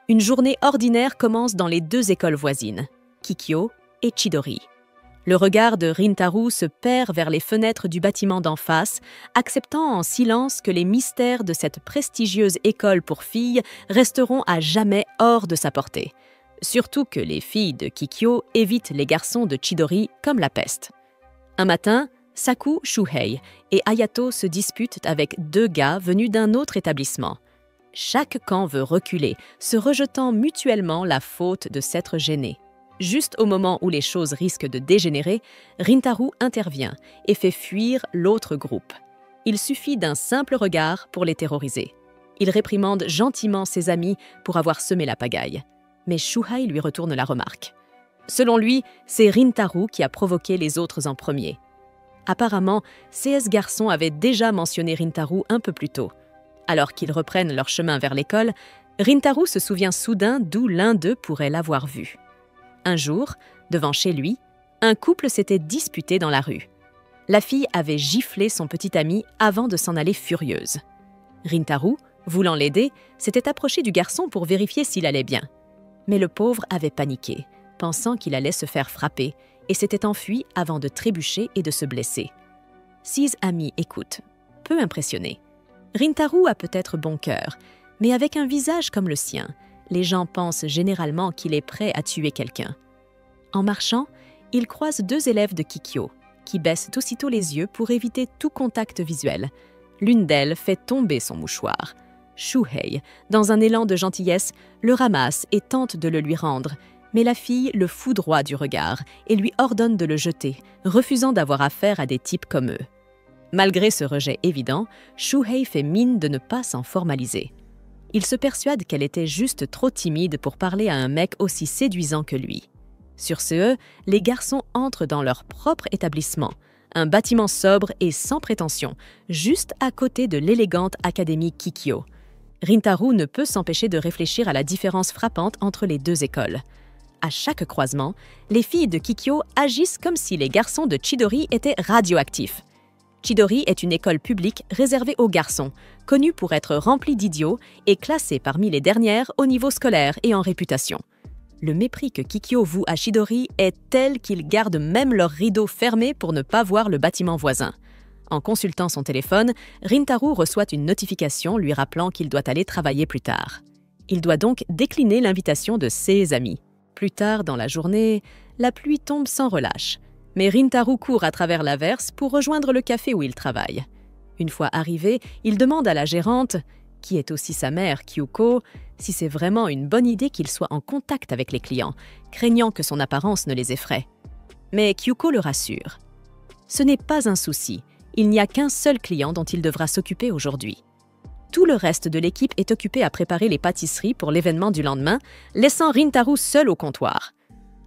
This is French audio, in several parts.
Une journée ordinaire commence dans les deux écoles voisines, Kikyo et Chidori. Le regard de Rintaro se perd vers les fenêtres du bâtiment d'en face, acceptant en silence que les mystères de cette prestigieuse école pour filles resteront à jamais hors de sa portée. Surtout que les filles de Kikyo évitent les garçons de Chidori comme la peste. Un matin, Saku Shuhei et Ayato se disputent avec deux gars venus d'un autre établissement. Chaque camp veut reculer, se rejetant mutuellement la faute de s'être gêné. Juste au moment où les choses risquent de dégénérer, Rintaro intervient et fait fuir l'autre groupe. Il suffit d'un simple regard pour les terroriser. Il réprimande gentiment ses amis pour avoir semé la pagaille. Mais Shuhei lui retourne la remarque. Selon lui, c'est Rintaro qui a provoqué les autres en premier. Apparemment, CS garçons avaient déjà mentionné Rintaro un peu plus tôt. Alors qu'ils reprennent leur chemin vers l'école, Rintaro se souvient soudain d'où l'un d'eux pourrait l'avoir vu. Un jour, devant chez lui, un couple s'était disputé dans la rue. La fille avait giflé son petit ami avant de s'en aller furieuse. Rintaro, voulant l'aider, s'était approché du garçon pour vérifier s'il allait bien. Mais le pauvre avait paniqué, pensant qu'il allait se faire frapper, et s'était enfui avant de trébucher et de se blesser. Six amis écoutent, peu impressionnés. Rintaro a peut-être bon cœur, mais avec un visage comme le sien, les gens pensent généralement qu'il est prêt à tuer quelqu'un. En marchant, il croise deux élèves de Kikyo, qui baissent aussitôt les yeux pour éviter tout contact visuel. L'une d'elles fait tomber son mouchoir. Shuhei, dans un élan de gentillesse, le ramasse et tente de le lui rendre, mais la fille le foudroie du regard et lui ordonne de le jeter, refusant d'avoir affaire à des types comme eux. Malgré ce rejet évident, Shuhei fait mine de ne pas s'en formaliser. Il se persuade qu'elle était juste trop timide pour parler à un mec aussi séduisant que lui. Sur ce, les garçons entrent dans leur propre établissement, un bâtiment sobre et sans prétention, juste à côté de l'élégante académie Kikyo. Rintaro ne peut s'empêcher de réfléchir à la différence frappante entre les deux écoles. À chaque croisement, les filles de Kikyo agissent comme si les garçons de Chidori étaient radioactifs. Chidori est une école publique réservée aux garçons, connue pour être remplie d'idiots et classée parmi les dernières au niveau scolaire et en réputation. Le mépris que Kikyo voue à Chidori est tel qu'ils gardent même leurs rideaux fermés pour ne pas voir le bâtiment voisin. En consultant son téléphone, Rintaro reçoit une notification lui rappelant qu'il doit aller travailler plus tard. Il doit donc décliner l'invitation de ses amis. Plus tard dans la journée, la pluie tombe sans relâche. Mais Rintaro court à travers l'averse pour rejoindre le café où il travaille. Une fois arrivé, il demande à la gérante, qui est aussi sa mère, Kyuko, si c'est vraiment une bonne idée qu'il soit en contact avec les clients, craignant que son apparence ne les effraie. Mais Kyuko le rassure. Ce n'est pas un souci, il n'y a qu'un seul client dont il devra s'occuper aujourd'hui. Tout le reste de l'équipe est occupé à préparer les pâtisseries pour l'événement du lendemain, laissant Rintaro seul au comptoir.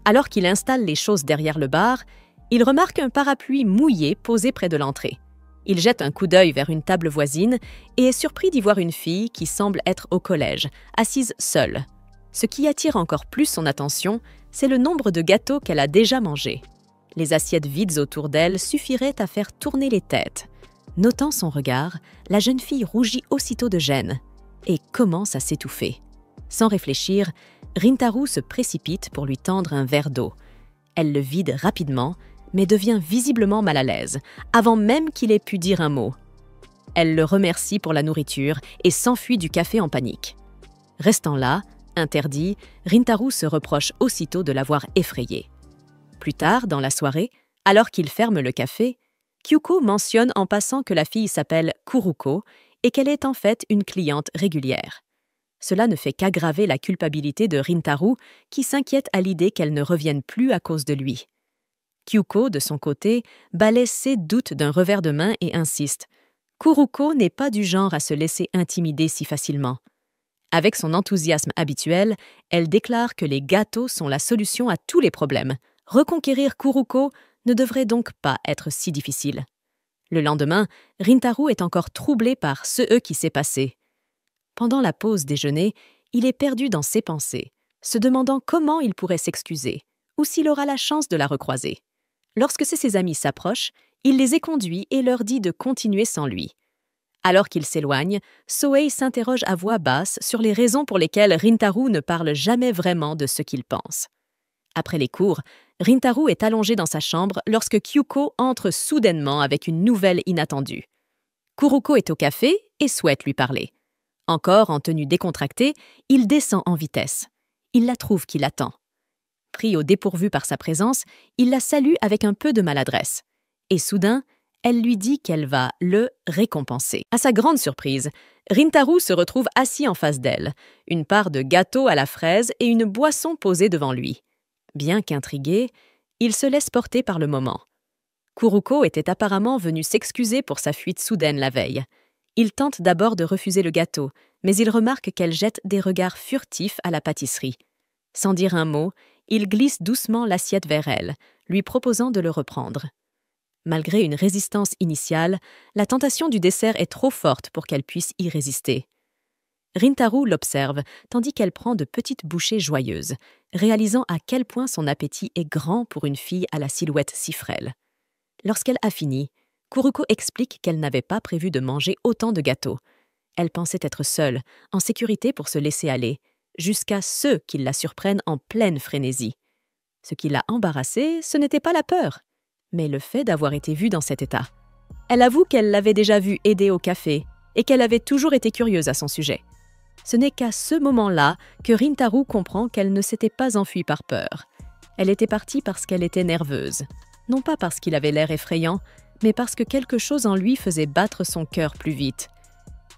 Alors qu'il installe les choses derrière le bar, il remarque un parapluie mouillé posé près de l'entrée. Il jette un coup d'œil vers une table voisine et est surpris d'y voir une fille qui semble être au collège, assise seule. Ce qui attire encore plus son attention, c'est le nombre de gâteaux qu'elle a déjà mangés. Les assiettes vides autour d'elle suffiraient à faire tourner les têtes. Notant son regard, la jeune fille rougit aussitôt de gêne et commence à s'étouffer. Sans réfléchir, Rintaro se précipite pour lui tendre un verre d'eau. Elle le vide rapidement, mais devient visiblement mal à l'aise, avant même qu'il ait pu dire un mot. Elle le remercie pour la nourriture et s'enfuit du café en panique. Restant là, interdit, Rintaro se reproche aussitôt de l'avoir effrayé. Plus tard, dans la soirée, alors qu'il ferme le café, Kyuko mentionne en passant que la fille s'appelle Kuruko et qu'elle est en fait une cliente régulière. Cela ne fait qu'aggraver la culpabilité de Rintaro, qui s'inquiète à l'idée qu'elle ne revienne plus à cause de lui. Kyuko, de son côté, balaie ses doutes d'un revers de main et insiste. Kuruko n'est pas du genre à se laisser intimider si facilement. Avec son enthousiasme habituel, elle déclare que les gâteaux sont la solution à tous les problèmes. Reconquérir Kuruko ne devrait donc pas être si difficile. Le lendemain, Rintaro est encore troublé par ce qui s'est passé. Pendant la pause déjeuner, il est perdu dans ses pensées, se demandant comment il pourrait s'excuser, ou s'il aura la chance de la recroiser. Lorsque ses amis s'approchent, il les éconduit et leur dit de continuer sans lui. Alors qu'il s'éloigne, Sohei s'interroge à voix basse sur les raisons pour lesquelles Rintaro ne parle jamais vraiment de ce qu'il pense. Après les cours, Rintaro est allongé dans sa chambre lorsque Kyuko entre soudainement avec une nouvelle inattendue. Kuruko est au café et souhaite lui parler. Encore en tenue décontractée, il descend en vitesse. Il la trouve qui l'attend. Pris au dépourvu par sa présence, il la salue avec un peu de maladresse. Et soudain, elle lui dit qu'elle va le récompenser. À sa grande surprise, Rintaro se retrouve assis en face d'elle, une part de gâteau à la fraise et une boisson posée devant lui. Bien qu'intrigué, il se laisse porter par le moment. Kuruko était apparemment venue s'excuser pour sa fuite soudaine la veille. Il tente d'abord de refuser le gâteau, mais il remarque qu'elle jette des regards furtifs à la pâtisserie. Sans dire un mot, il glisse doucement l'assiette vers elle, lui proposant de le reprendre. Malgré une résistance initiale, la tentation du dessert est trop forte pour qu'elle puisse y résister. Rintaro l'observe, tandis qu'elle prend de petites bouchées joyeuses, réalisant à quel point son appétit est grand pour une fille à la silhouette si frêle. Lorsqu'elle a fini, Kuruko explique qu'elle n'avait pas prévu de manger autant de gâteaux. Elle pensait être seule, en sécurité pour se laisser aller, jusqu'à ceux qui la surprennent en pleine frénésie. Ce qui l'a embarrassée, ce n'était pas la peur, mais le fait d'avoir été vue dans cet état. Elle avoue qu'elle l'avait déjà vue aider au café et qu'elle avait toujours été curieuse à son sujet. Ce n'est qu'à ce moment-là que Rintaro comprend qu'elle ne s'était pas enfuie par peur. Elle était partie parce qu'elle était nerveuse. Non pas parce qu'il avait l'air effrayant, mais parce que quelque chose en lui faisait battre son cœur plus vite.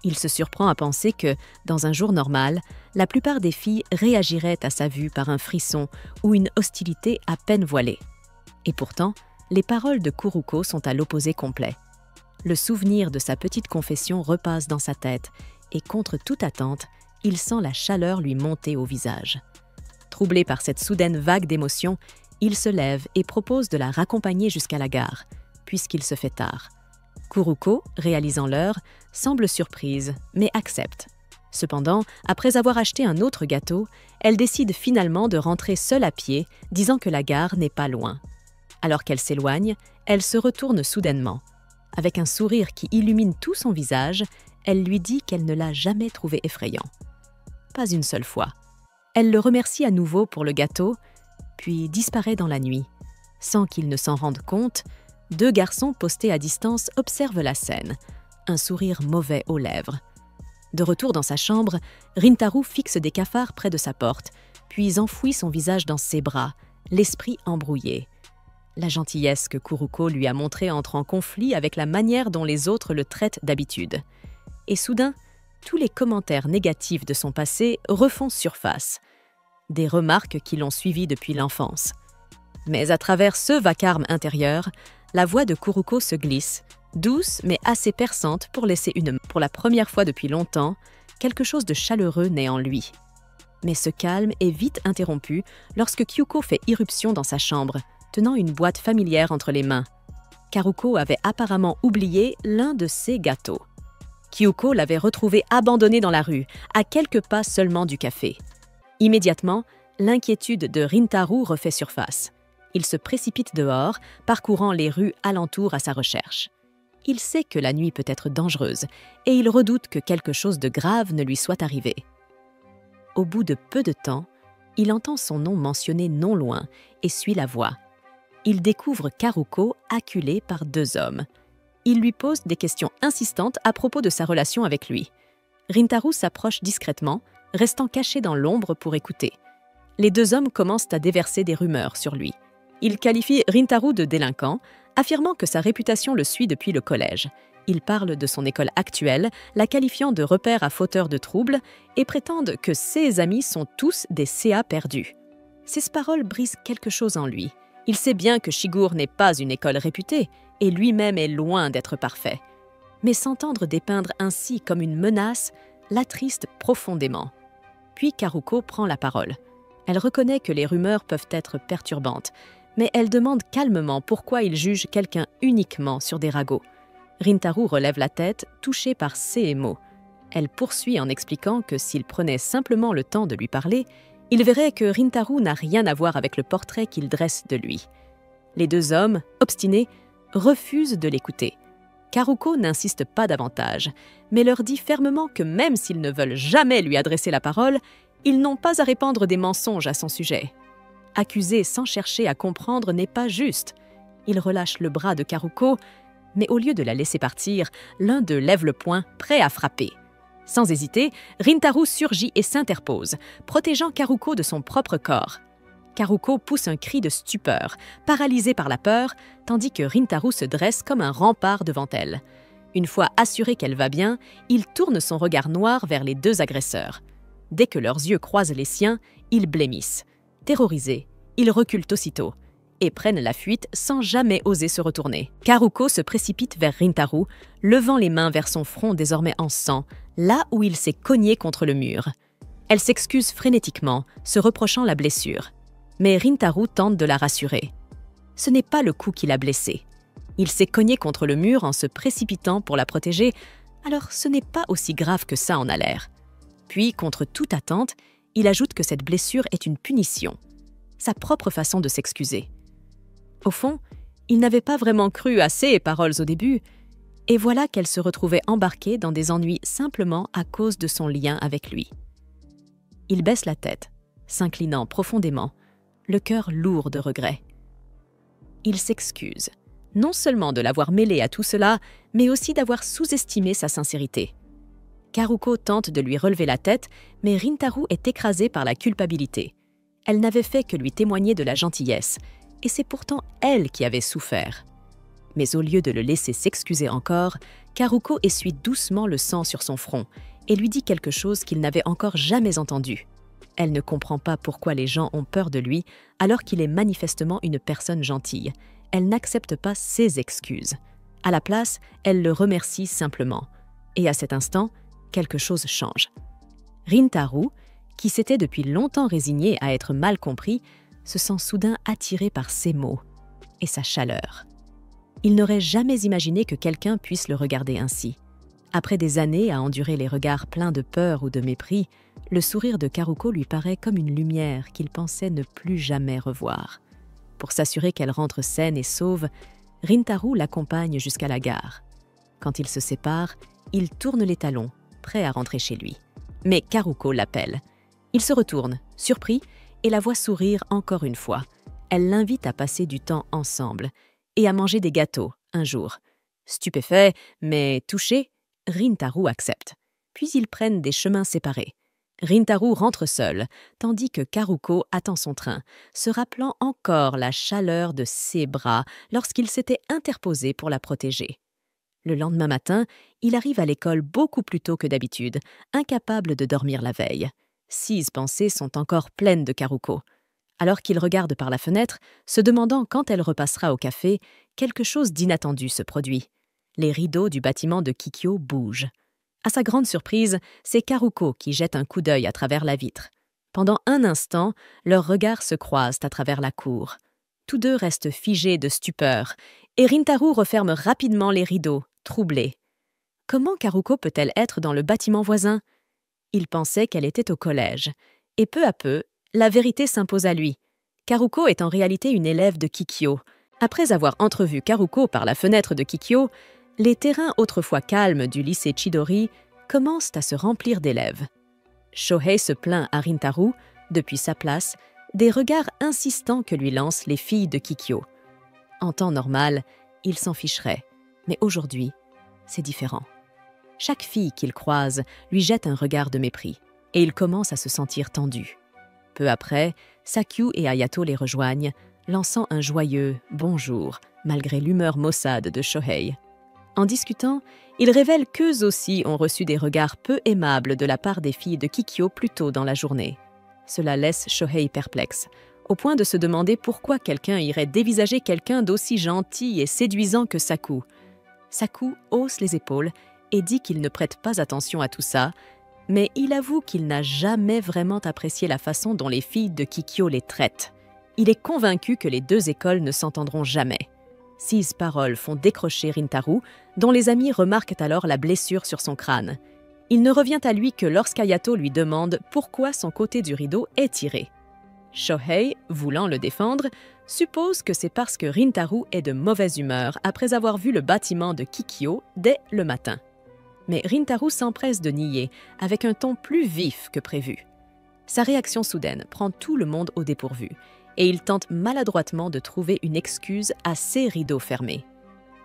Il se surprend à penser que, dans un jour normal, la plupart des filles réagiraient à sa vue par un frisson ou une hostilité à peine voilée. Et pourtant, les paroles de Kuruko sont à l'opposé complet. Le souvenir de sa petite confession repasse dans sa tête et, contre toute attente, il sent la chaleur lui monter au visage. Troublé par cette soudaine vague d'émotions, il se lève et propose de la raccompagner jusqu'à la gare, puisqu'il se fait tard. Kuruko, réalisant l'heure, semble surprise, mais accepte. Cependant, après avoir acheté un autre gâteau, elle décide finalement de rentrer seule à pied, disant que la gare n'est pas loin. Alors qu'elle s'éloigne, elle se retourne soudainement. Avec un sourire qui illumine tout son visage, elle lui dit qu'elle ne l'a jamais trouvé effrayant. Pas une seule fois. Elle le remercie à nouveau pour le gâteau, puis disparaît dans la nuit. Sans qu'il ne s'en rende compte, deux garçons postés à distance observent la scène, un sourire mauvais aux lèvres. De retour dans sa chambre, Rintaro fixe des cafards près de sa porte, puis enfouit son visage dans ses bras, l'esprit embrouillé. La gentillesse que Kuruko lui a montrée entre en conflit avec la manière dont les autres le traitent d'habitude. Et soudain, tous les commentaires négatifs de son passé refont surface. Des remarques qui l'ont suivi depuis l'enfance. Mais à travers ce vacarme intérieur, la voix de Kuruko se glisse, douce mais assez perçante pour laisser pour la première fois depuis longtemps, quelque chose de chaleureux naît en lui. Mais ce calme est vite interrompu lorsque Kyuko fait irruption dans sa chambre, tenant une boîte familière entre les mains. Karuko avait apparemment oublié l'un de ses gâteaux. Kyuko l'avait retrouvé abandonné dans la rue, à quelques pas seulement du café. Immédiatement, l'inquiétude de Rintaro refait surface. Il se précipite dehors, parcourant les rues alentour à sa recherche. Il sait que la nuit peut être dangereuse et il redoute que quelque chose de grave ne lui soit arrivé. Au bout de peu de temps, il entend son nom mentionné non loin et suit la voie. Il découvre Karuko acculée par deux hommes. Il lui pose des questions insistantes à propos de sa relation avec lui. Rintaro s'approche discrètement, restant caché dans l'ombre pour écouter. Les deux hommes commencent à déverser des rumeurs sur lui. Ils qualifient Rintaro de délinquant, affirmant que sa réputation le suit depuis le collège. Ils parlent de son école actuelle, la qualifiant de repère à fauteur de troubles, et prétendent que ses amis sont tous des CA perdus. Ces paroles brisent quelque chose en lui. Il sait bien que Shigur n'est pas une école réputée, et lui-même est loin d'être parfait. Mais s'entendre dépeindre ainsi comme une menace l'attriste profondément. Puis Karuko prend la parole. Elle reconnaît que les rumeurs peuvent être perturbantes, mais elle demande calmement pourquoi il juge quelqu'un uniquement sur des ragots. Rintaro relève la tête, touché par ces mots. Elle poursuit en expliquant que s'il prenait simplement le temps de lui parler, il verrait que Rintaro n'a rien à voir avec le portrait qu'il dresse de lui. Les deux hommes, obstinés, refusent de l'écouter. Karuko n'insiste pas davantage, mais leur dit fermement que même s'ils ne veulent jamais lui adresser la parole, ils n'ont pas à répandre des mensonges à son sujet. Accuser sans chercher à comprendre n'est pas juste. Il relâche le bras de Karuko, mais au lieu de la laisser partir, l'un d'eux lève le poing, prêt à frapper. Sans hésiter, Rintaro surgit et s'interpose, protégeant Karuko de son propre corps. Karuko pousse un cri de stupeur, paralysée par la peur, tandis que Rintaro se dresse comme un rempart devant elle. Une fois assuré qu'elle va bien, il tourne son regard noir vers les deux agresseurs. Dès que leurs yeux croisent les siens, ils blêmissent. Terrorisés, ils reculent aussitôt et prennent la fuite sans jamais oser se retourner. Karuko se précipite vers Rintaro, levant les mains vers son front désormais en sang, là où il s'est cogné contre le mur. Elle s'excuse frénétiquement, se reprochant la blessure. Mais Rintaro tente de la rassurer. Ce n'est pas le coup qui l'a blessée. Il s'est cogné contre le mur en se précipitant pour la protéger, alors ce n'est pas aussi grave que ça en a l'air. Puis, contre toute attente, il ajoute que cette blessure est une punition. Sa propre façon de s'excuser. Au fond, il n'avait pas vraiment cru à ses paroles au début, et voilà qu'elle se retrouvait embarquée dans des ennuis simplement à cause de son lien avec lui. Il baisse la tête, s'inclinant profondément, le cœur lourd de regret. Il s'excuse, non seulement de l'avoir mêlé à tout cela, mais aussi d'avoir sous-estimé sa sincérité. Karuko tente de lui relever la tête, mais Rintaro est écrasée par la culpabilité. Elle n'avait fait que lui témoigner de la gentillesse, et c'est pourtant elle qui avait souffert. Mais au lieu de le laisser s'excuser encore, Karuko essuie doucement le sang sur son front et lui dit quelque chose qu'il n'avait encore jamais entendu. Elle ne comprend pas pourquoi les gens ont peur de lui alors qu'il est manifestement une personne gentille. Elle n'accepte pas ses excuses. À la place, elle le remercie simplement. Et à cet instant, quelque chose change. Rintaro, qui s'était depuis longtemps résigné à être mal compris, se sent soudain attiré par ses mots et sa chaleur. Il n'aurait jamais imaginé que quelqu'un puisse le regarder ainsi. Après des années à endurer les regards pleins de peur ou de mépris, le sourire de Karuko lui paraît comme une lumière qu'il pensait ne plus jamais revoir. Pour s'assurer qu'elle rentre saine et sauve, Rintaro l'accompagne jusqu'à la gare. Quand ils se séparent, il tourne les talons, prêt à rentrer chez lui. Mais Karuko l'appelle. Il se retourne, surpris, et la voit sourire encore une fois. Elle l'invite à passer du temps ensemble et à manger des gâteaux un jour. Stupéfait, mais touché, Rintaro accepte. Puis ils prennent des chemins séparés. Rintaro rentre seul, tandis que Karuko attend son train, se rappelant encore la chaleur de ses bras lorsqu'il s'était interposé pour la protéger. Le lendemain matin, il arrive à l'école beaucoup plus tôt que d'habitude, incapable de dormir la veille. 6 pensées sont encore pleines de Karuko. Alors qu'il regarde par la fenêtre, se demandant quand elle repassera au café, quelque chose d'inattendu se produit. Les rideaux du bâtiment de Kikyo bougent. À sa grande surprise, c'est Karuko qui jette un coup d'œil à travers la vitre. Pendant un instant, leurs regards se croisent à travers la cour. Tous deux restent figés de stupeur, et Rintaro referme rapidement les rideaux, troublé. Comment Karuko peut-elle être dans le bâtiment voisin? Il pensait qu'elle était au collège, et peu à peu, la vérité s'impose à lui. Karuko est en réalité une élève de Kikyo. Après avoir entrevu Karuko par la fenêtre de Kikyo, les terrains autrefois calmes du lycée Chidori commencent à se remplir d'élèves. Shohei se plaint à Rintaro, depuis sa place, des regards insistants que lui lancent les filles de Kikyo. En temps normal, il s'en ficherait, mais aujourd'hui, c'est différent. Chaque fille qu'il croise lui jette un regard de mépris, et il commence à se sentir tendu. Peu après, Sakyu et Ayato les rejoignent, lançant un joyeux « bonjour » malgré l'humeur maussade de Shohei. En discutant, ils révèlent qu'eux aussi ont reçu des regards peu aimables de la part des filles de Kikyo plus tôt dans la journée. Cela laisse Shohei perplexe, au point de se demander pourquoi quelqu'un irait dévisager quelqu'un d'aussi gentil et séduisant que Saku. Saku hausse les épaules et dit qu'il ne prête pas attention à tout ça, mais il avoue qu'il n'a jamais vraiment apprécié la façon dont les filles de Kikyo les traitent. Il est convaincu que les deux écoles ne s'entendront jamais. 6 paroles font décrocher Rintaro, dont les amis remarquent alors la blessure sur son crâne. Il ne revient à lui que lorsqu'Ayato lui demande pourquoi son côté du rideau est tiré. Shohei, voulant le défendre, suppose que c'est parce que Rintaro est de mauvaise humeur après avoir vu le bâtiment de Kikyo dès le matin. Mais Rintaro s'empresse de nier, avec un ton plus vif que prévu. Sa réaction soudaine prend tout le monde au dépourvu, et il tente maladroitement de trouver une excuse à ses rideaux fermés.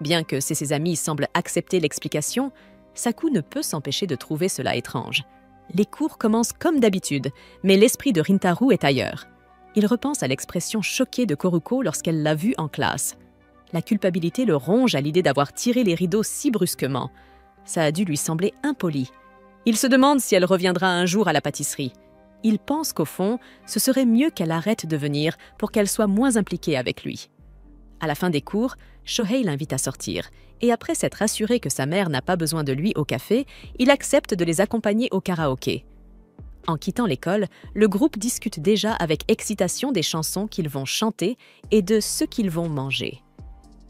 Bien que ses amis semblent accepter l'explication, Saku ne peut s'empêcher de trouver cela étrange. Les cours commencent comme d'habitude, mais l'esprit de Rintaro est ailleurs. Il repense à l'expression choquée de Koruko lorsqu'elle l'a vu en classe. La culpabilité le ronge à l'idée d'avoir tiré les rideaux si brusquement. Ça a dû lui sembler impoli. Il se demande si elle reviendra un jour à la pâtisserie. Il pense qu'au fond, ce serait mieux qu'elle arrête de venir pour qu'elle soit moins impliquée avec lui. À la fin des cours, Shohei l'invite à sortir, et après s'être assuré que sa mère n'a pas besoin de lui au café, il accepte de les accompagner au karaoké. En quittant l'école, le groupe discute déjà avec excitation des chansons qu'ils vont chanter et de ce qu'ils vont manger.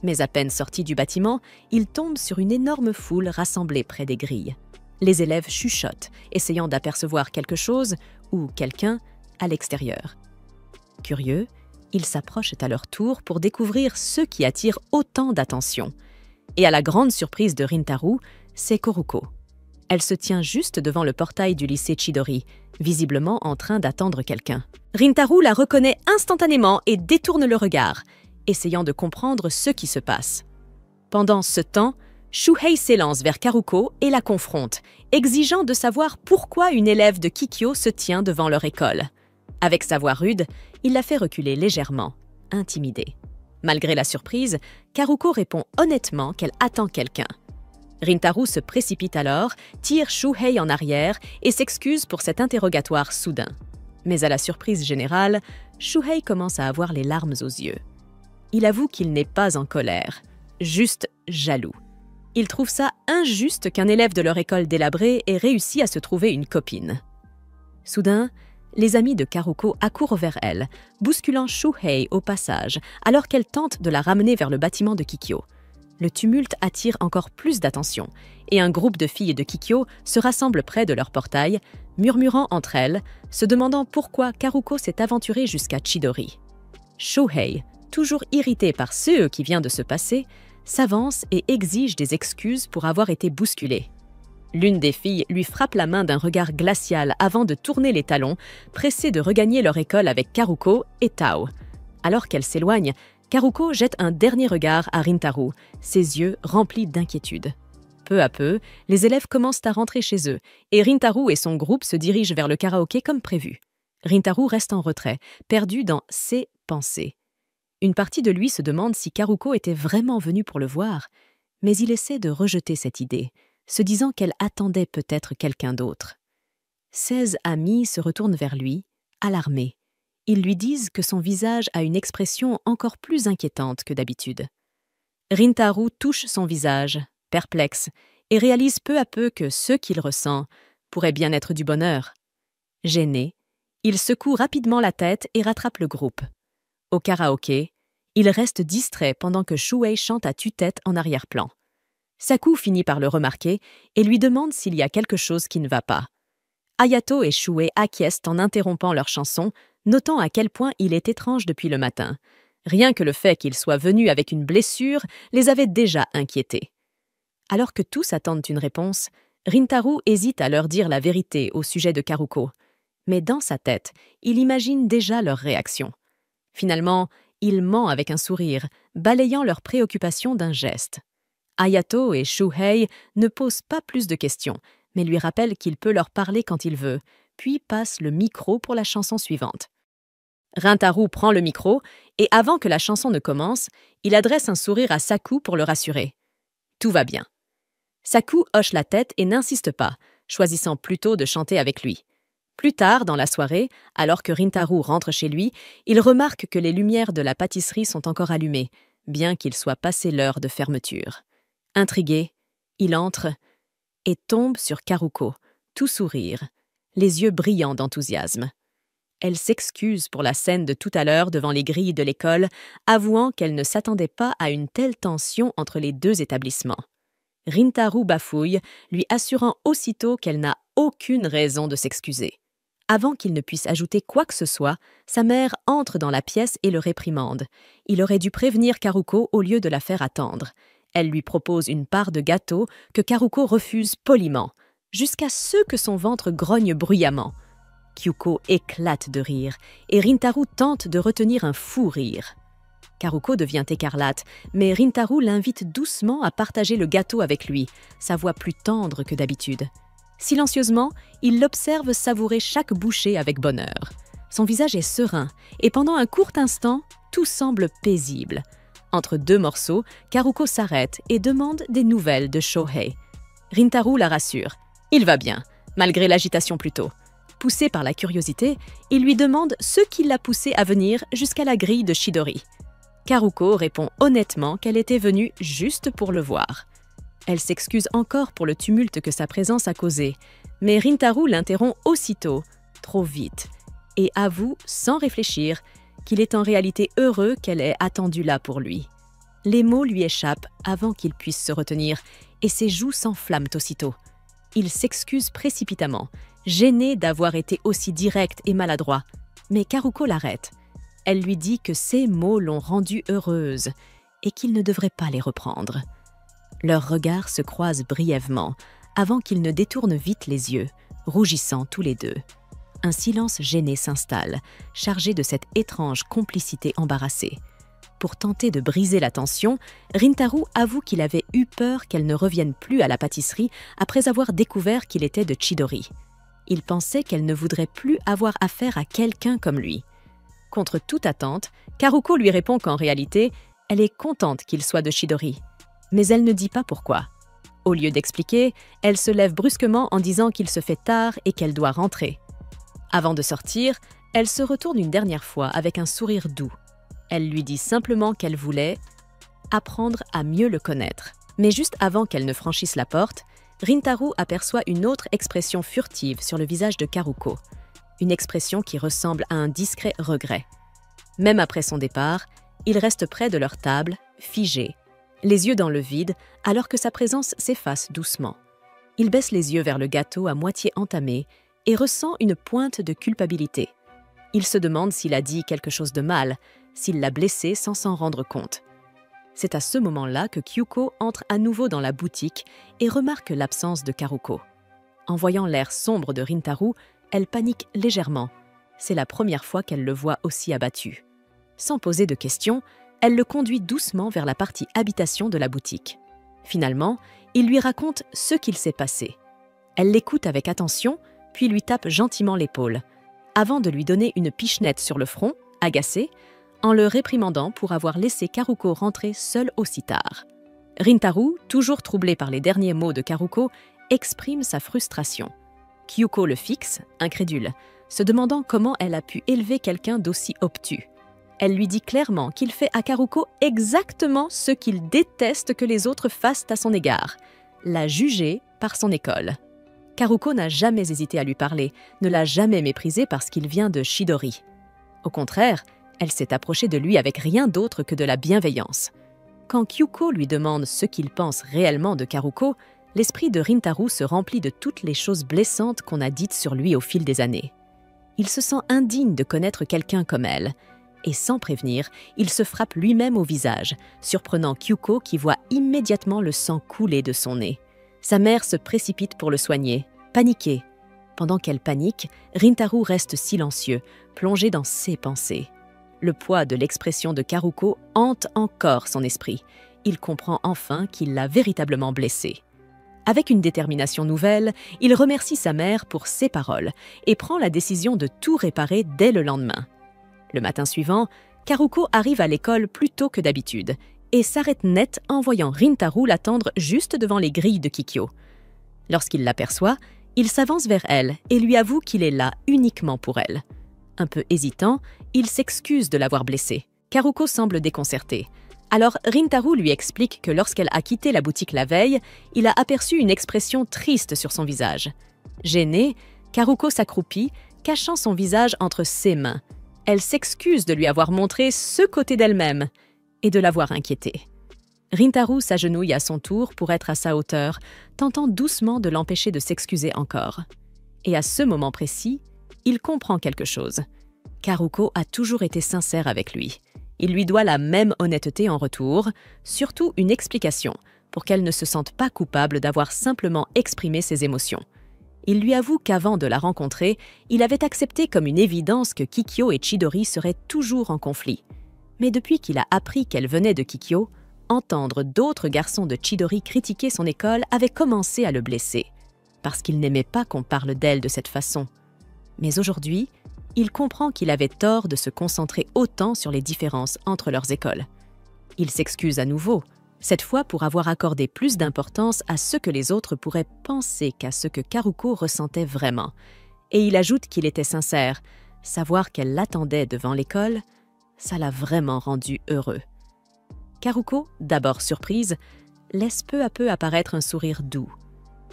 Mais à peine sortis du bâtiment, ils tombent sur une énorme foule rassemblée près des grilles. Les élèves chuchotent, essayant d'apercevoir quelque chose ou quelqu'un à l'extérieur. Curieux, ils s'approchent à leur tour pour découvrir ce qui attire autant d'attention. Et à la grande surprise de Rintaro, c'est Koruko. Elle se tient juste devant le portail du lycée Chidori, visiblement en train d'attendre quelqu'un. Rintaro la reconnaît instantanément et détourne le regard, essayant de comprendre ce qui se passe. Pendant ce temps, Shuhei s'élance vers Karuko et la confronte, exigeant de savoir pourquoi une élève de Kikyo se tient devant leur école. Avec sa voix rude, il la fait reculer légèrement, intimidée. Malgré la surprise, Karuko répond honnêtement qu'elle attend quelqu'un. Rintaro se précipite alors, tire Shuhei en arrière et s'excuse pour cet interrogatoire soudain. Mais à la surprise générale, Shuhei commence à avoir les larmes aux yeux. Il avoue qu'il n'est pas en colère, juste jaloux. Il trouve ça injuste qu'un élève de leur école délabrée ait réussi à se trouver une copine. Soudain, les amis de Karuko accourent vers elle, bousculant Shuhei au passage, alors qu'elle tente de la ramener vers le bâtiment de Kikyo. Le tumulte attire encore plus d'attention, et un groupe de filles de Kikyo se rassemble près de leur portail, murmurant entre elles, se demandant pourquoi Karuko s'est aventurée jusqu'à Chidori. Shuhei, toujours irrité par ce qui vient de se passer, s'avance et exige des excuses pour avoir été bousculée. L'une des filles lui frappe la main d'un regard glacial avant de tourner les talons, pressée de regagner leur école avec Karuko et Tao. Alors qu'elle s'éloigne, Karuko jette un dernier regard à Rintaro, ses yeux remplis d'inquiétude. Peu à peu, les élèves commencent à rentrer chez eux, et Rintaro et son groupe se dirigent vers le karaoké comme prévu. Rintaro reste en retrait, perdu dans ses pensées. Une partie de lui se demande si Karuko était vraiment venue pour le voir, mais il essaie de rejeter cette idée, se disant qu'elle attendait peut-être quelqu'un d'autre. 16 amis se retournent vers lui, alarmés. Ils lui disent que son visage a une expression encore plus inquiétante que d'habitude. Rintaro touche son visage, perplexe, et réalise peu à peu que ce qu'il ressent pourrait bien être du bonheur. Gêné, il secoue rapidement la tête et rattrape le groupe. Au karaoké, il reste distrait pendant que Shuhei chante à tue-tête en arrière-plan. Saku finit par le remarquer et lui demande s'il y a quelque chose qui ne va pas. Hayato et Shuhei acquiescent en interrompant leur chanson, notant à quel point il est étrange depuis le matin. Rien que le fait qu'il soit venu avec une blessure les avait déjà inquiétés. Alors que tous attendent une réponse, Rintaro hésite à leur dire la vérité au sujet de Karuko. Mais dans sa tête, il imagine déjà leur réaction. Finalement, il ment avec un sourire, balayant leurs préoccupations d'un geste. Hayato et Shuhei ne posent pas plus de questions, mais lui rappellent qu'il peut leur parler quand il veut, puis passe le micro pour la chanson suivante. Rintaro prend le micro, et avant que la chanson ne commence, il adresse un sourire à Saku pour le rassurer. Tout va bien. Saku hoche la tête et n'insiste pas, choisissant plutôt de chanter avec lui. Plus tard dans la soirée, alors que Rintaro rentre chez lui, il remarque que les lumières de la pâtisserie sont encore allumées, bien qu'il soit passé l'heure de fermeture. Intrigué, il entre et tombe sur Karuko, tout sourire, les yeux brillants d'enthousiasme. Elle s'excuse pour la scène de tout à l'heure devant les grilles de l'école, avouant qu'elle ne s'attendait pas à une telle tension entre les deux établissements. Rintaro bafouille, lui assurant aussitôt qu'elle n'a aucune raison de s'excuser. Avant qu'il ne puisse ajouter quoi que ce soit, sa mère entre dans la pièce et le réprimande. Il aurait dû prévenir Karuko au lieu de la faire attendre. Elle lui propose une part de gâteau que Karuko refuse poliment, jusqu'à ce que son ventre grogne bruyamment. Kyuko éclate de rire et Rintaro tente de retenir un fou rire. Karuko devient écarlate, mais Rintaro l'invite doucement à partager le gâteau avec lui, sa voix plus tendre que d'habitude. Silencieusement, il l'observe savourer chaque bouchée avec bonheur. Son visage est serein et pendant un court instant, tout semble paisible. Entre deux morceaux, Karuko s'arrête et demande des nouvelles de Shohei. Rintaro la rassure. Il va bien, malgré l'agitation plus tôt. Poussé par la curiosité, il lui demande ce qui l'a poussé à venir jusqu'à la grille de Chidori. Karuko répond honnêtement qu'elle était venue juste pour le voir. Elle s'excuse encore pour le tumulte que sa présence a causé, mais Rintaro l'interrompt aussitôt, trop vite, et avoue, sans réfléchir, qu'il est en réalité heureux qu'elle ait attendu là pour lui. Les mots lui échappent avant qu'il puisse se retenir, et ses joues s'enflamment aussitôt. Il s'excuse précipitamment, gêné d'avoir été aussi direct et maladroit, mais Karuko l'arrête. Elle lui dit que ces mots l'ont rendue heureuse et qu'il ne devrait pas les reprendre. Leurs regards se croisent brièvement, avant qu'ils ne détournent vite les yeux, rougissant tous les deux. Un silence gêné s'installe, chargé de cette étrange complicité embarrassée. Pour tenter de briser la tension, Rintaro avoue qu'il avait eu peur qu'elle ne revienne plus à la pâtisserie après avoir découvert qu'il était de Chidori. Il pensait qu'elle ne voudrait plus avoir affaire à quelqu'un comme lui. Contre toute attente, Karuko lui répond qu'en réalité, elle est contente qu'il soit de Chidori. Mais elle ne dit pas pourquoi. Au lieu d'expliquer, elle se lève brusquement en disant qu'il se fait tard et qu'elle doit rentrer. Avant de sortir, elle se retourne une dernière fois avec un sourire doux. Elle lui dit simplement qu'elle voulait apprendre à mieux le connaître. Mais juste avant qu'elle ne franchisse la porte, Rintaro aperçoit une autre expression furtive sur le visage de Karuko. Une expression qui ressemble à un discret regret. Même après son départ, il reste près de leur table, figé, les yeux dans le vide, alors que sa présence s'efface doucement. Il baisse les yeux vers le gâteau à moitié entamé et ressent une pointe de culpabilité. Il se demande s'il a dit quelque chose de mal, s'il l'a blessé sans s'en rendre compte. C'est à ce moment-là que Kyuko entre à nouveau dans la boutique et remarque l'absence de Karuko. En voyant l'air sombre de Rintaro, elle panique légèrement. C'est la première fois qu'elle le voit aussi abattu. Sans poser de questions, elle le conduit doucement vers la partie habitation de la boutique. Finalement, il lui raconte ce qu'il s'est passé. Elle l'écoute avec attention, puis lui tape gentiment l'épaule, avant de lui donner une pichenette sur le front, agacée, en le réprimandant pour avoir laissé Karuko rentrer seule aussi tard. Rintaro, toujours troublé par les derniers mots de Karuko, exprime sa frustration. Kyuko le fixe, incrédule, se demandant comment elle a pu élever quelqu'un d'aussi obtus. Elle lui dit clairement qu'il fait à Karuko exactement ce qu'il déteste que les autres fassent à son égard, la juger par son école. Karuko n'a jamais hésité à lui parler, ne l'a jamais méprisé parce qu'il vient de Chidori. Au contraire, elle s'est approchée de lui avec rien d'autre que de la bienveillance. Quand Kyuko lui demande ce qu'il pense réellement de Karuko, l'esprit de Rintaro se remplit de toutes les choses blessantes qu'on a dites sur lui au fil des années. Il se sent indigne de connaître quelqu'un comme elle, et sans prévenir, il se frappe lui-même au visage, surprenant Kyuko qui voit immédiatement le sang couler de son nez. Sa mère se précipite pour le soigner, paniquée. Pendant qu'elle panique, Rintaro reste silencieux, plongé dans ses pensées. Le poids de l'expression de Karuko hante encore son esprit. Il comprend enfin qu'il l'a véritablement blessé. Avec une détermination nouvelle, il remercie sa mère pour ses paroles et prend la décision de tout réparer dès le lendemain. Le matin suivant, Karuko arrive à l'école plus tôt que d'habitude et s'arrête net en voyant Rintaro l'attendre juste devant les grilles de Kikyo. Lorsqu'il l'aperçoit, il s'avance vers elle et lui avoue qu'il est là uniquement pour elle. Un peu hésitant, il s'excuse de l'avoir blessée. Karuko semble déconcertée. Alors Rintaro lui explique que lorsqu'elle a quitté la boutique la veille, il a aperçu une expression triste sur son visage. Gênée, Karuko s'accroupit, cachant son visage entre ses mains. Elle s'excuse de lui avoir montré ce côté d'elle-même et de l'avoir inquiétée. Rintaro s'agenouille à son tour pour être à sa hauteur, tentant doucement de l'empêcher de s'excuser encore. Et à ce moment précis, il comprend quelque chose. Karuko a toujours été sincère avec lui. Il lui doit la même honnêteté en retour, surtout une explication, pour qu'elle ne se sente pas coupable d'avoir simplement exprimé ses émotions. Il lui avoue qu'avant de la rencontrer, il avait accepté comme une évidence que Kikyo et Chidori seraient toujours en conflit. Mais depuis qu'il a appris qu'elle venait de Kikyo, entendre d'autres garçons de Chidori critiquer son école avait commencé à le blesser, parce qu'il n'aimait pas qu'on parle d'elle de cette façon. Mais aujourd'hui, il comprend qu'il avait tort de se concentrer autant sur les différences entre leurs écoles. Il s'excuse à nouveau, cette fois pour avoir accordé plus d'importance à ce que les autres pourraient penser qu'à ce que Karuko ressentait vraiment. Et il ajoute qu'il était sincère, savoir qu'elle l'attendait devant l'école, ça l'a vraiment rendu heureux. Karuko, d'abord surprise, laisse peu à peu apparaître un sourire doux.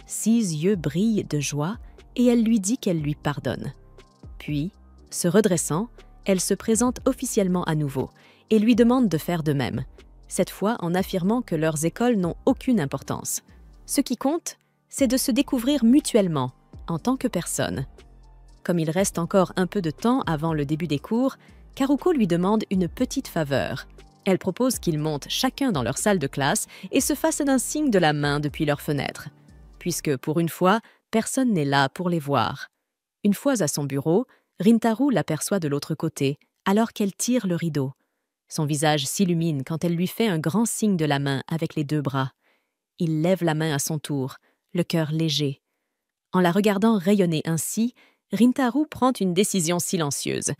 6 yeux brillent de joie et elle lui dit qu'elle lui pardonne. Puis, se redressant, elle se présente officiellement à nouveau et lui demande de faire de même, cette fois en affirmant que leurs écoles n'ont aucune importance. Ce qui compte, c'est de se découvrir mutuellement, en tant que personne. Comme il reste encore un peu de temps avant le début des cours, Karuko lui demande une petite faveur. Elle propose qu'ils montent chacun dans leur salle de classe et se fassent un signe de la main depuis leur fenêtre, puisque pour une fois, personne n'est là pour les voir. Une fois à son bureau, Rintaro l'aperçoit de l'autre côté, alors qu'elle tire le rideau. Son visage s'illumine quand elle lui fait un grand signe de la main avec les 2 bras. Il lève la main à son tour, le cœur léger. En la regardant rayonner ainsi, Rintaro prend une décision silencieuse.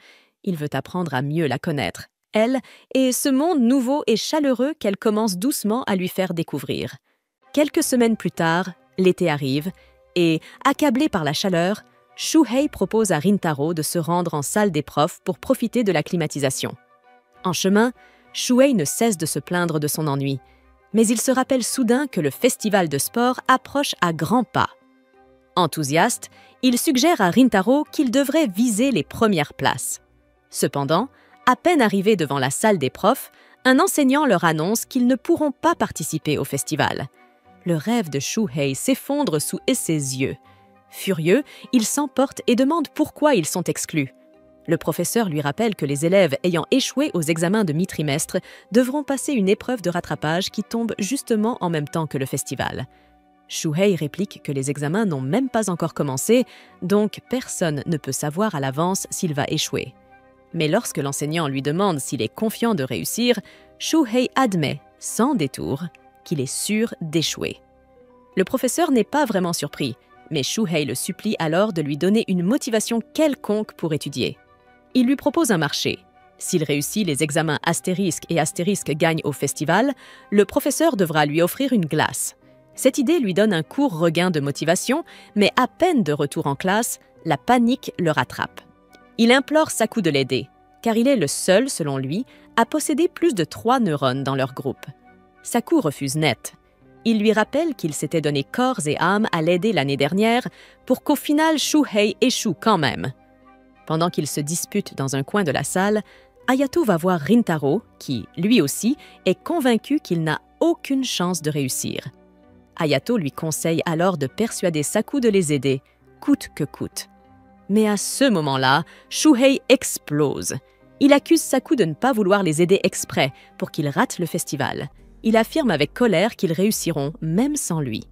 Il veut apprendre à mieux la connaître, elle, et ce monde nouveau et chaleureux qu'elle commence doucement à lui faire découvrir. Quelques semaines plus tard, l'été arrive, et, accablé par la chaleur, Shuhei propose à Rintaro de se rendre en salle des profs pour profiter de la climatisation. En chemin, Shuhei ne cesse de se plaindre de son ennui, mais il se rappelle soudain que le festival de sport approche à grands pas. Enthousiaste, il suggère à Rintaro qu'il devrait viser les premières places. Cependant, à peine arrivés devant la salle des profs, un enseignant leur annonce qu'ils ne pourront pas participer au festival. Le rêve de Shuhei s'effondre sous ses yeux. Furieux, il s'emporte et demande pourquoi ils sont exclus. Le professeur lui rappelle que les élèves ayant échoué aux examens de mi-trimestre devront passer une épreuve de rattrapage qui tombe justement en même temps que le festival. Shuhei réplique que les examens n'ont même pas encore commencé, donc personne ne peut savoir à l'avance s'il va échouer. Mais lorsque l'enseignant lui demande s'il est confiant de réussir, Shuhei admet, sans détour, qu'il est sûr d'échouer. Le professeur n'est pas vraiment surpris, mais Shuhei le supplie alors de lui donner une motivation quelconque pour étudier. Il lui propose un marché. S'il réussit les examens astérisque et astérisque gagne au festival, le professeur devra lui offrir une glace. Cette idée lui donne un court regain de motivation, mais à peine de retour en classe, la panique le rattrape. Il implore Saku de l'aider, car il est le seul, selon lui, à posséder plus de 3 neurones dans leur groupe. Saku refuse net. Il lui rappelle qu'il s'était donné corps et âme à l'aider l'année dernière pour qu'au final Shuhei échoue quand même. Pendant qu'ils se disputent dans un coin de la salle, Hayato va voir Rintaro, qui, lui aussi, est convaincu qu'il n'a aucune chance de réussir. Hayato lui conseille alors de persuader Saku de les aider, coûte que coûte. Mais à ce moment-là, Shuhei explose. Il accuse Saku de ne pas vouloir les aider exprès pour qu'ils ratent le festival. Il affirme avec colère qu'ils réussiront même sans lui.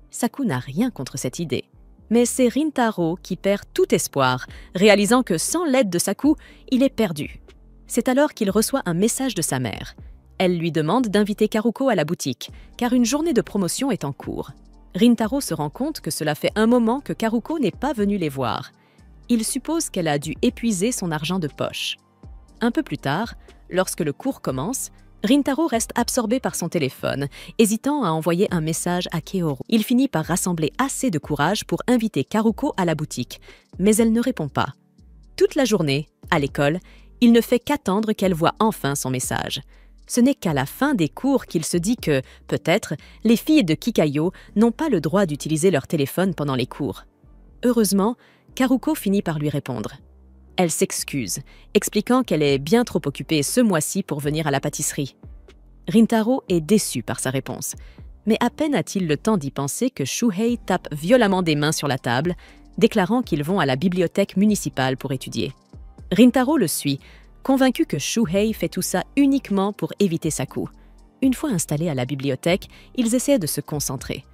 Saku n'a rien contre cette idée. Mais c'est Rintaro qui perd tout espoir, réalisant que sans l'aide de Saku, il est perdu. C'est alors qu'il reçoit un message de sa mère. Elle lui demande d'inviter Karuko à la boutique, car une journée de promotion est en cours. Rintaro se rend compte que cela fait un moment que Karuko n'est pas venue les voir. Il suppose qu'elle a dû épuiser son argent de poche. Un peu plus tard, lorsque le cours commence, Rintaro reste absorbé par son téléphone, hésitant à envoyer un message à Kaoru. Il finit par rassembler assez de courage pour inviter Karuko à la boutique, mais elle ne répond pas. Toute la journée, à l'école, il ne fait qu'attendre qu'elle voie enfin son message. Ce n'est qu'à la fin des cours qu'il se dit que, peut-être, les filles de Kikayo n'ont pas le droit d'utiliser leur téléphone pendant les cours. Heureusement, Karuko finit par lui répondre. Elle s'excuse, expliquant qu'elle est bien trop occupée ce mois-ci pour venir à la pâtisserie. Rintaro est déçu par sa réponse, mais à peine a-t-il le temps d'y penser que Shuhei tape violemment des mains sur la table, déclarant qu'ils vont à la bibliothèque municipale pour étudier. Rintaro le suit, convaincu que Shuhei fait tout ça uniquement pour éviter Saku. Une fois installés à la bibliothèque, ils essaient de se concentrer.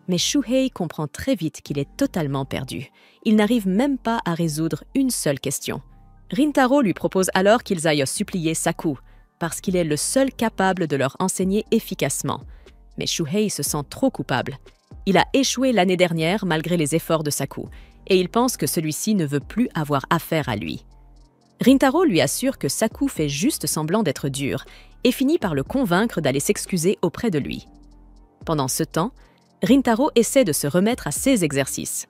Mais Shuhei comprend très vite qu'il est totalement perdu. Il n'arrive même pas à résoudre une seule question. Rintaro lui propose alors qu'ils aillent supplier Saku, parce qu'il est le seul capable de leur enseigner efficacement. Mais Shuhei se sent trop coupable. Il a échoué l'année dernière malgré les efforts de Saku, et il pense que celui-ci ne veut plus avoir affaire à lui. Rintaro lui assure que Saku fait juste semblant d'être dur, et finit par le convaincre d'aller s'excuser auprès de lui. Pendant ce temps, Rintaro essaie de se remettre à ses exercices.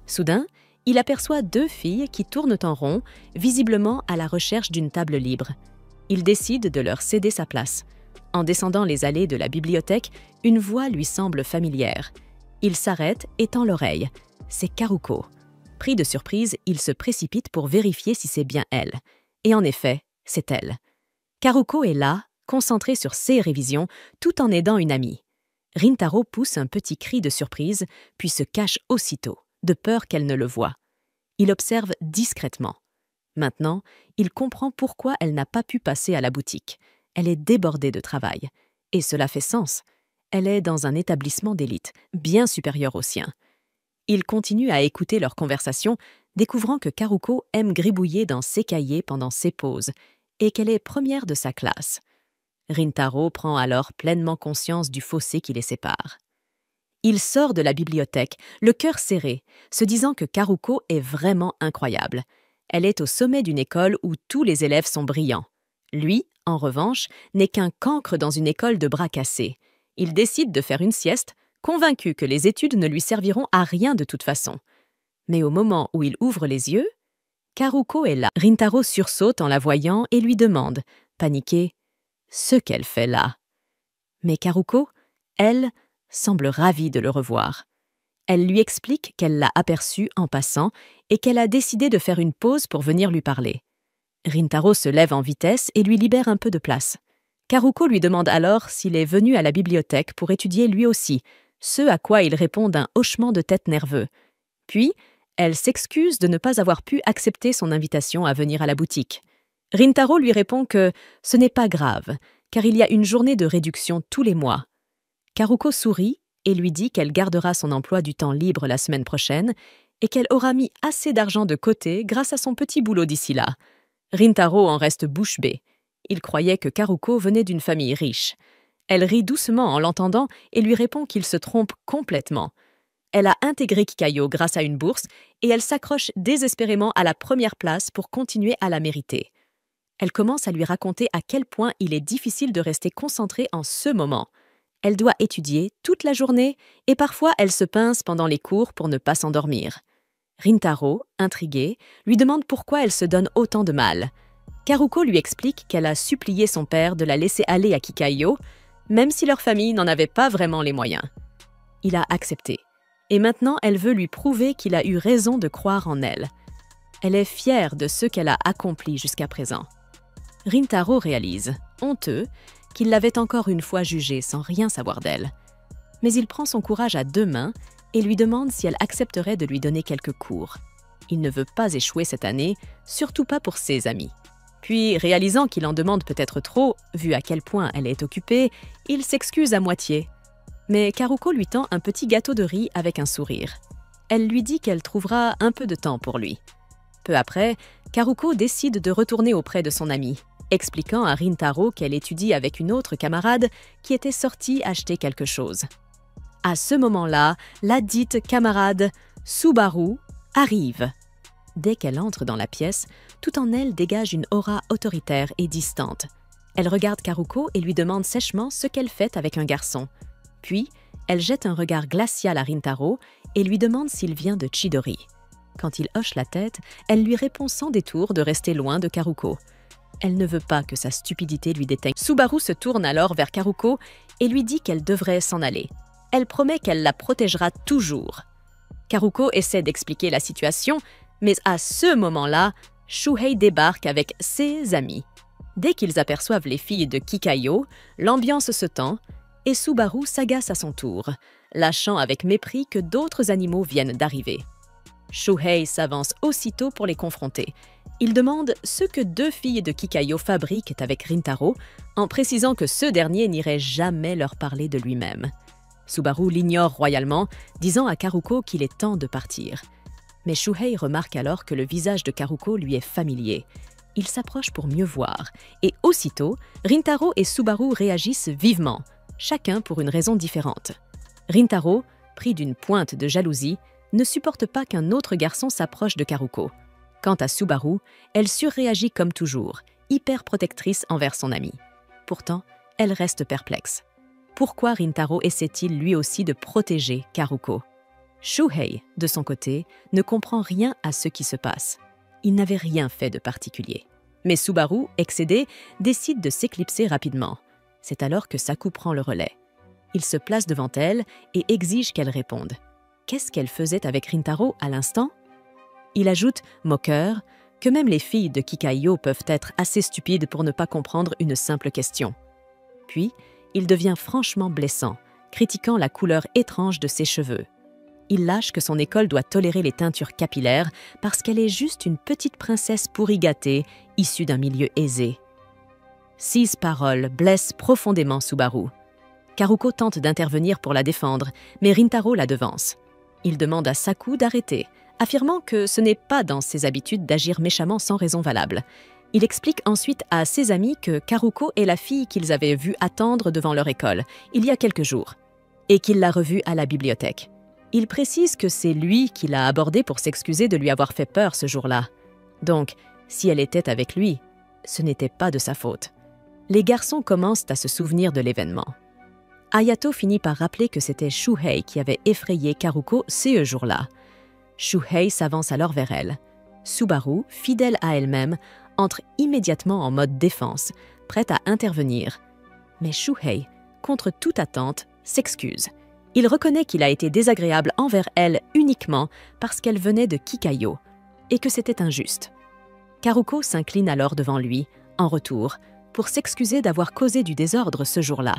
Soudain, il aperçoit 2 filles qui tournent en rond, visiblement à la recherche d'une table libre. Il décide de leur céder sa place. En descendant les allées de la bibliothèque, une voix lui semble familière. Il s'arrête et tend l'oreille. C'est Karuko. Pris de surprise, il se précipite pour vérifier si c'est bien elle. Et en effet, c'est elle. Karuko est là, concentrée sur ses révisions, tout en aidant une amie. Rintaro pousse un petit cri de surprise, puis se cache aussitôt, de peur qu'elle ne le voie. Il observe discrètement. Maintenant, il comprend pourquoi elle n'a pas pu passer à la boutique. Elle est débordée de travail. Et cela fait sens. Elle est dans un établissement d'élite, bien supérieur au sien. Il continue à écouter leur conversation, découvrant que Karuko aime gribouiller dans ses cahiers pendant ses pauses et qu'elle est première de sa classe. Rintaro prend alors pleinement conscience du fossé qui les sépare. Il sort de la bibliothèque, le cœur serré, se disant que Karuko est vraiment incroyable. Elle est au sommet d'une école où tous les élèves sont brillants. Lui, en revanche, n'est qu'un cancre dans une école de bras cassés. Il décide de faire une sieste, convaincu que les études ne lui serviront à rien de toute façon. Mais au moment où il ouvre les yeux, Karuko est là. Rintaro sursaute en la voyant et lui demande, paniqué, ce qu'elle fait là. Mais Karuko, elle, semble ravie de le revoir. Elle lui explique qu'elle l'a aperçu en passant et qu'elle a décidé de faire une pause pour venir lui parler. Rintaro se lève en vitesse et lui libère un peu de place. Karuko lui demande alors s'il est venu à la bibliothèque pour étudier lui aussi, ce à quoi il répond d'un hochement de tête nerveux. Puis, elle s'excuse de ne pas avoir pu accepter son invitation à venir à la boutique. Rintaro lui répond que ce n'est pas grave, car il y a une journée de réduction tous les mois. Karuko sourit et lui dit qu'elle gardera son emploi du temps libre la semaine prochaine et qu'elle aura mis assez d'argent de côté grâce à son petit boulot d'ici là. Rintaro en reste bouche bée. Il croyait que Karuko venait d'une famille riche. Elle rit doucement en l'entendant et lui répond qu'il se trompe complètement. Elle a intégré Kikayo grâce à une bourse et elle s'accroche désespérément à la première place pour continuer à la mériter. Elle commence à lui raconter à quel point il est difficile de rester concentrée en ce moment. Elle doit étudier toute la journée et parfois elle se pince pendant les cours pour ne pas s'endormir. Rintaro, intrigué, lui demande pourquoi elle se donne autant de mal. Karuko lui explique qu'elle a supplié son père de la laisser aller à Kikayo, même si leur famille n'en avait pas vraiment les moyens. Il a accepté. Et maintenant, elle veut lui prouver qu'il a eu raison de croire en elle. Elle est fière de ce qu'elle a accompli jusqu'à présent. Rintaro réalise, honteux, qu'il l'avait encore une fois jugée sans rien savoir d'elle. Mais il prend son courage à 2 mains et lui demande si elle accepterait de lui donner quelques cours. Il ne veut pas échouer cette année, surtout pas pour ses amis. Puis, réalisant qu'il en demande peut-être trop, vu à quel point elle est occupée, il s'excuse à moitié. Mais Karuko lui tend un petit gâteau de riz avec un sourire. Elle lui dit qu'elle trouvera un peu de temps pour lui. Peu après, Karuko décide de retourner auprès de son amie, expliquant à Rintaro qu'elle étudie avec une autre camarade qui était sortie acheter quelque chose. À ce moment-là, la dite camarade Subaru arrive. Dès qu'elle entre dans la pièce, tout en elle dégage une aura autoritaire et distante. Elle regarde Karuko et lui demande sèchement ce qu'elle fait avec un garçon. Puis, elle jette un regard glacial à Rintaro et lui demande s'il vient de Chidori. Quand il hoche la tête, elle lui répond sans détour de rester loin de Karuko. Elle ne veut pas que sa stupidité lui déteigne. Subaru se tourne alors vers Karuko et lui dit qu'elle devrait s'en aller. Elle promet qu'elle la protégera toujours. Karuko essaie d'expliquer la situation, mais à ce moment-là, Shuhei débarque avec ses amis. Dès qu'ils aperçoivent les filles de Kikayo, l'ambiance se tend et Subaru s'agace à son tour, lâchant avec mépris que d'autres animaux viennent d'arriver. Shuhei s'avance aussitôt pour les confronter. Il demande ce que deux filles de Kikayo fabriquent avec Rintaro, en précisant que ce dernier n'irait jamais leur parler de lui-même. Subaru l'ignore royalement, disant à Karuko qu'il est temps de partir. Mais Shuhei remarque alors que le visage de Karuko lui est familier. Il s'approche pour mieux voir, et aussitôt, Rintaro et Subaru réagissent vivement, chacun pour une raison différente. Rintaro, pris d'une pointe de jalousie, ne supporte pas qu'un autre garçon s'approche de Karuko. Quant à Subaru, elle surréagit comme toujours, hyper protectrice envers son amie. Pourtant, elle reste perplexe. Pourquoi Rintaro essaie-t-il lui aussi de protéger Karuko? Shuhei, de son côté, ne comprend rien à ce qui se passe. Il n'avait rien fait de particulier. Mais Subaru, excédé, décide de s'éclipser rapidement. C'est alors que Saku prend le relais. Il se place devant elle et exige qu'elle réponde. Qu'est-ce qu'elle faisait avec Rintaro à l'instant? Il ajoute, moqueur, que même les filles de Kikayo peuvent être assez stupides pour ne pas comprendre une simple question. Puis, il devient franchement blessant, critiquant la couleur étrange de ses cheveux. Il lâche que son école doit tolérer les teintures capillaires parce qu'elle est juste une petite princesse pourri gâtée, issue d'un milieu aisé. Ces paroles blessent profondément Subaru. Karuko tente d'intervenir pour la défendre, mais Rintaro la devance. Il demande à Saku d'arrêter, affirmant que ce n'est pas dans ses habitudes d'agir méchamment sans raison valable. Il explique ensuite à ses amis que Karuko est la fille qu'ils avaient vue attendre devant leur école, il y a quelques jours, et qu'il l'a revue à la bibliothèque. Il précise que c'est lui qui l'a abordée pour s'excuser de lui avoir fait peur ce jour-là. Donc, si elle était avec lui, ce n'était pas de sa faute. Les garçons commencent à se souvenir de l'événement. Hayato finit par rappeler que c'était Shuhei qui avait effrayé Karuko ce jour-là. Shuhei s'avance alors vers elle. Subaru, fidèle à elle-même, entre immédiatement en mode défense, prête à intervenir. Mais Shuhei, contre toute attente, s'excuse. Il reconnaît qu'il a été désagréable envers elle uniquement parce qu'elle venait de Kikayo, et que c'était injuste. Karuko s'incline alors devant lui, en retour, pour s'excuser d'avoir causé du désordre ce jour-là.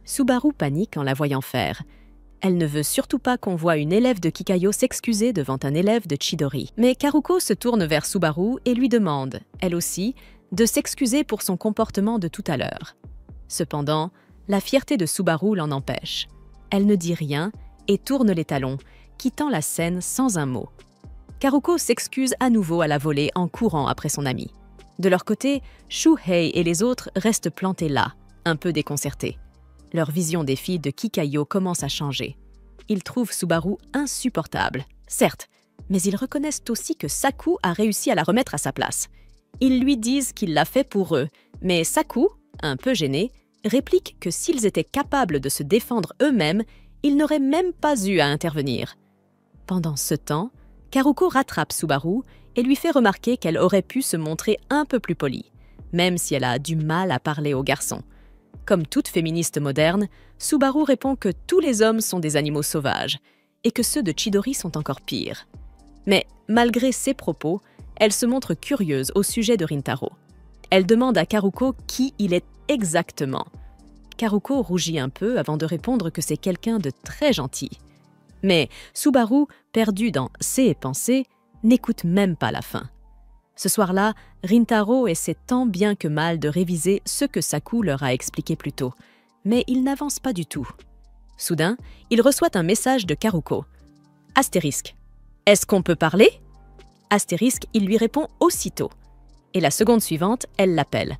Subaru panique en la voyant faire. Elle ne veut surtout pas qu'on voie une élève de Kikayo s'excuser devant un élève de Chidori. Mais Karuko se tourne vers Subaru et lui demande, elle aussi, de s'excuser pour son comportement de tout à l'heure. Cependant, la fierté de Subaru l'en empêche. Elle ne dit rien et tourne les talons, quittant la scène sans un mot. Karuko s'excuse à nouveau à la volée en courant après son ami. De leur côté, Shuhei et les autres restent plantés là, un peu déconcertés. Leur vision des filles de Kikayo commence à changer. Ils trouvent Subaru insupportable, certes, mais ils reconnaissent aussi que Saku a réussi à la remettre à sa place. Ils lui disent qu'il l'a fait pour eux, mais Saku, un peu gêné, réplique que s'ils étaient capables de se défendre eux-mêmes, ils n'auraient même pas eu à intervenir. Pendant ce temps, Karuko rattrape Subaru et lui fait remarquer qu'elle aurait pu se montrer un peu plus polie, même si elle a du mal à parler aux garçons. Comme toute féministe moderne, Subaru répond que tous les hommes sont des animaux sauvages et que ceux de Chidori sont encore pires. Mais malgré ces propos, elle se montre curieuse au sujet de Rintaro. Elle demande à Karuko qui il est exactement. Karuko rougit un peu avant de répondre que c'est quelqu'un de très gentil. Mais Subaru, perdu dans ses pensées, n'écoute même pas la fin. Ce soir-là, Rintaro essaie tant bien que mal de réviser ce que Saku leur a expliqué plus tôt, mais il n'avance pas du tout. Soudain, il reçoit un message de Karuko. Astérisque. Est-ce qu'on peut parler? Astérisque, il lui répond aussitôt. Et la seconde suivante, elle l'appelle.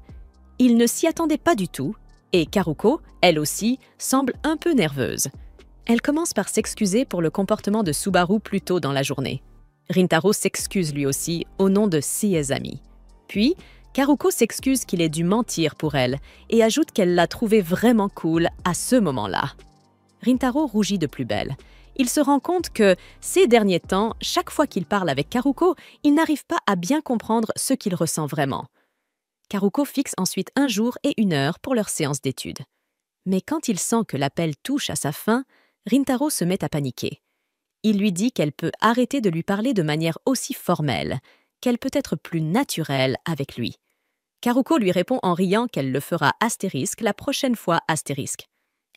Il ne s'y attendait pas du tout, et Karuko, elle aussi, semble un peu nerveuse. Elle commence par s'excuser pour le comportement de Subaru plus tôt dans la journée. Rintaro s'excuse lui aussi au nom de ses amis. Puis, Karuko s'excuse qu'il ait dû mentir pour elle et ajoute qu'elle l'a trouvé vraiment cool à ce moment-là. Rintaro rougit de plus belle. Il se rend compte que, ces derniers temps, chaque fois qu'il parle avec Karuko, il n'arrive pas à bien comprendre ce qu'il ressent vraiment. Karuko fixe ensuite un jour et une heure pour leur séance d'études. Mais quand il sent que l'appel touche à sa fin, Rintaro se met à paniquer. Il lui dit qu'elle peut arrêter de lui parler de manière aussi formelle, qu'elle peut être plus naturelle avec lui. Karuko lui répond en riant qu'elle le fera astérisque la prochaine fois astérisque.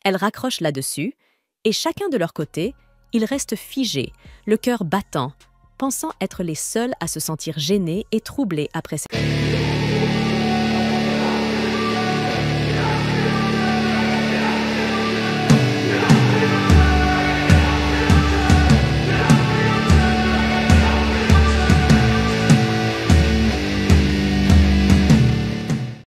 Elle raccroche là-dessus, et chacun de leur côté, ils restent figés, le cœur battant, pensant être les seuls à se sentir gênés et troublés après cette...